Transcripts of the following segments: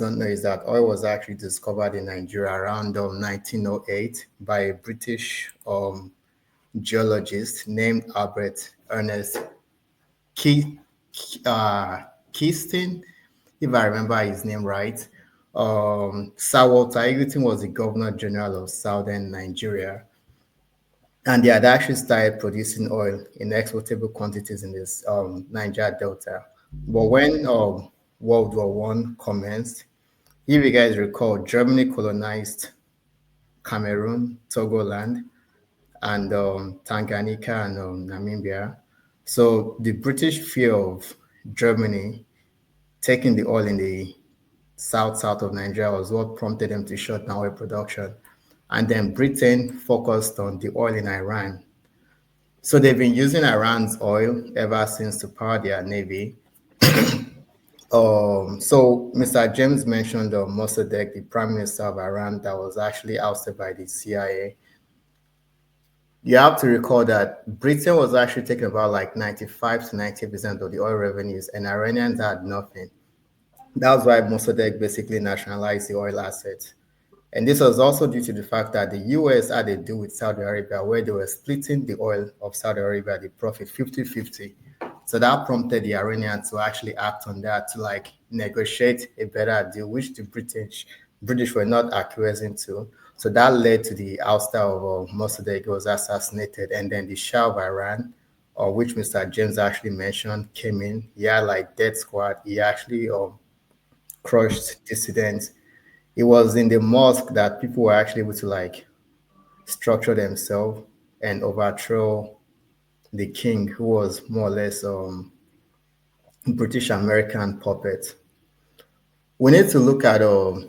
don't know is that oil was actually discovered in Nigeria around 1908 by a British geologist named Albert Ernest Key, Keystone, if I remember his name right. Sir Walter Egerton was the Governor General of Southern Nigeria, and they had actually started producing oil in exportable quantities in this Niger Delta. But when World War One commenced, if you guys recall, Germany colonized Cameroon, Togoland, and Tanganyika and Namibia. So the British fear of Germany taking the oil in the south of Nigeria was what prompted them to shut down oil production. And then Britain focused on the oil in Iran. So they've been using Iran's oil ever since to power their navy. So Mr. James mentioned Mossadegh, the prime minister of Iran, that was actually ousted by the CIA. You have to recall that Britain was actually taking about like 95 to 90% of the oil revenues, and Iranians had nothing. That's why Mossadegh basically nationalized the oil assets. And this was also due to the fact that the US had a deal with Saudi Arabia where they were splitting the oil of Saudi Arabia, the profit 50-50. So that prompted the Iranians to actually act on that to like negotiate a better deal, which the British were not acquiescing to. So that led to the ouster of Mossadegh was assassinated, and then the Shah of Iran, or which Mr. James actually mentioned, came in. He had like death squad. He actually crushed dissidents. It was in the mosque that people were actually able to like structure themselves and overthrow the king, who was more or less British American puppet. We need to look at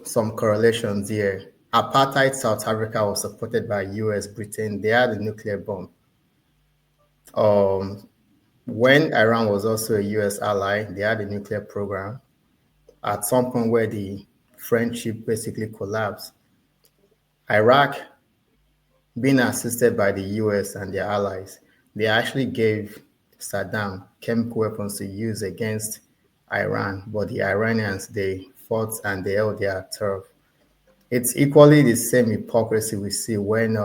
some correlations here. Apartheid South Africa was supported by US, Britain. They had a nuclear bomb. When Iran was also a US ally, they had a nuclear program. At some point where the friendship basically collapsed, Iraq, being assisted by the US and their allies, they actually gave Saddam chemical weapons to use against Iran, but the Iranians, they fought and they held their turf. It's equally the same hypocrisy we see when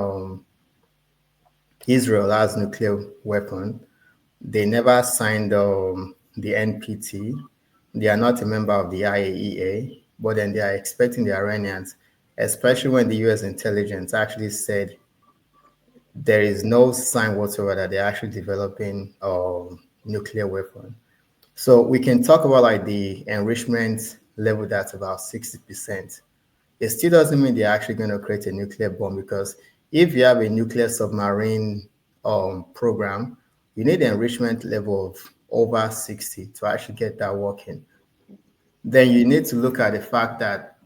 Israel has nuclear weapon. They never signed the NPT. They are not a member of the IAEA, but then they are expecting the Iranians, especially when the US intelligence actually said there is no sign whatsoever that they're actually developing nuclear weapon. So we can talk about like the enrichment level that's about 60%. It still doesn't mean they're actually going to create a nuclear bomb, because if you have a nuclear submarine program, you need an enrichment level of over 60 to actually get that working. Then you need to look at the fact that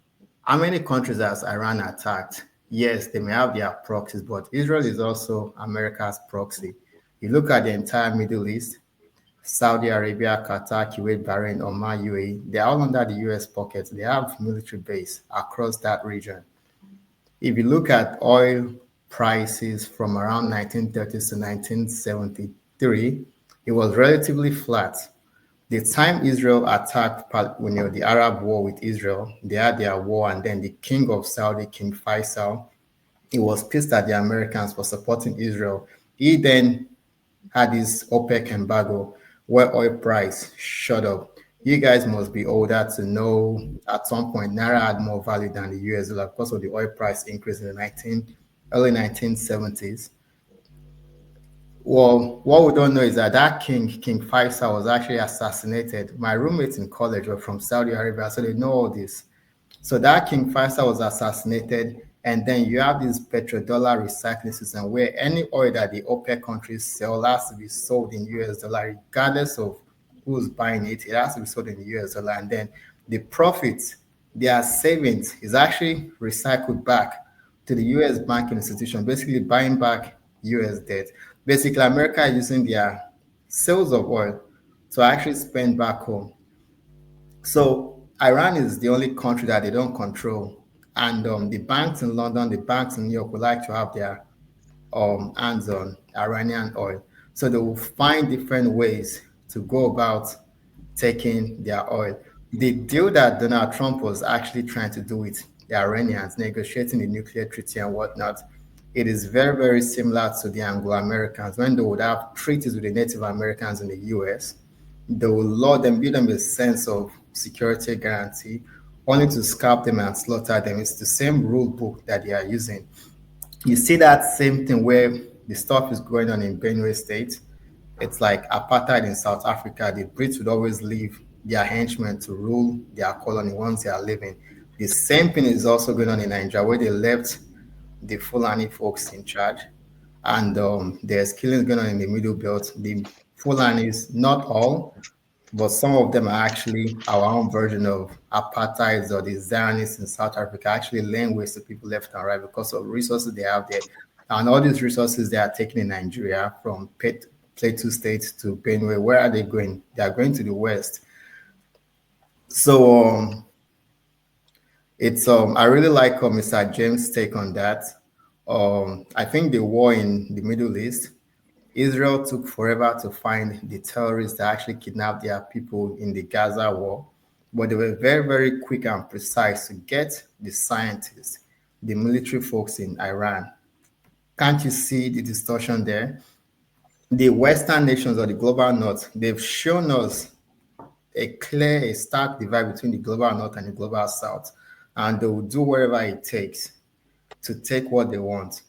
how many countries has Iran attacked? Yes, they may have their proxies, but Israel is also America's proxy. You look at the entire Middle East, Saudi Arabia, Qatar, Kuwait, Bahrain, Oman, UAE, they're all under the US pocket. They have military base across that region. If you look at oil prices from around 1930s to 1973, it was relatively flat. The time Israel attacked, the Arab war with Israel, they had their war, and then the king of Saudi, King Faisal, he was pissed at the Americans for supporting Israel. He then had this OPEC embargo where oil price shot up. You guys must be older to know at some point Naira had more value than the US dollar because of the oil price increase in the early 1970s. Well, what we don't know is that King Faisal, was actually assassinated. My roommates in college were from Saudi Arabia, so they know all this. So that King Faisal was assassinated, and then you have this petrodollar recycling system where any oil that the OPEC countries sell has to be sold in US dollar, regardless of who's buying it. It has to be sold in the US dollar, and then the profits, their savings, is actually recycled back to the US banking institution, basically buying back US debt. Basically, America is using their sales of oil to actually spend back home. So Iran is the only country that they don't control. And the banks in London, the banks in New York would like to have their hands on Iranian oil. So they will find different ways to go about taking their oil. the deal that Donald Trump was actually trying to do with the Iranians, negotiating the nuclear treaty and whatnot, it is very, very similar to the Anglo-Americans when they would have treaties with the Native Americans in the US. They will law them, give them a sense of security guarantee, only to scalp them and slaughter them. It's the same rule book that they are using. You see that same thing where the stuff is going on in Benue State. It's like apartheid in South Africa. The Brits would always leave their henchmen to rule their colony once they are leaving. The same thing is also going on in Nigeria, where they left the Fulani folks in charge. And there's killings going on in the Middle Belt. The Fulanis, not all, but some of them are actually our own version of apartheid or the Zionists in South Africa, actually laying waste to people left and right because of resources they have there. And all these resources they are taking in Nigeria from Plateau State to Benue, where are they going? They are going to the west. So it's I really like Mr. James' take on that. I think the war in the Middle East, Israel took forever to find the terrorists that actually kidnapped their people in the Gaza war, but they were very, very quick and precise to get the scientists, the military folks in Iran. Can't you see the distortion there? The Western nations or the global North, they've shown us a stark divide between the global North and the global South, and they will do whatever it takes to take what they want.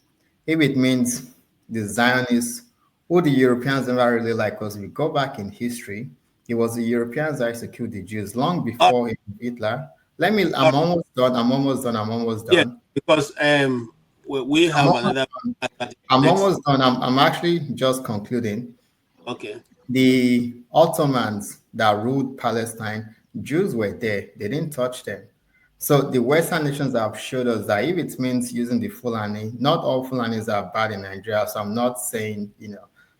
If it means the Zionists, who the Europeans never really like, because we go back in history, it was the Europeans that executed the Jews long All before Hitler. I'm right. almost done. I'm almost done. I'm almost Yeah, done. because we I'm have almost another done. I'm next. almost done. I'm actually just concluding. Okay. The Ottomans that ruled Palestine, Jews were there. They didn't touch them. So the Western nations have showed us that if it means using the Fulani, not all Fulanis are bad in Nigeria. So I'm not saying,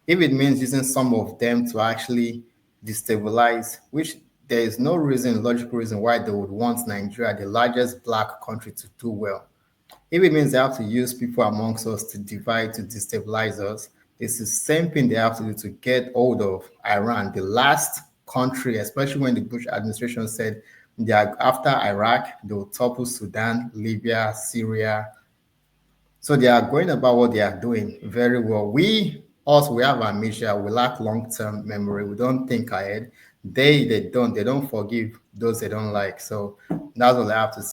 if it means using some of them to actually destabilize, which there is no reason, logical reason why they would want Nigeria, the largest black country, to do well. If it means they have to use people amongst us to divide, to destabilize us, it's the same thing they have to do to get hold of Iran, the last country, especially when the Bush administration said they are after Iraq, they will topple Sudan, Libya, Syria. So they are going about what they are doing very well. We have amnesia, we lack long-term memory, we don't think ahead. They don't forgive those they don't like. So that's all I have to say.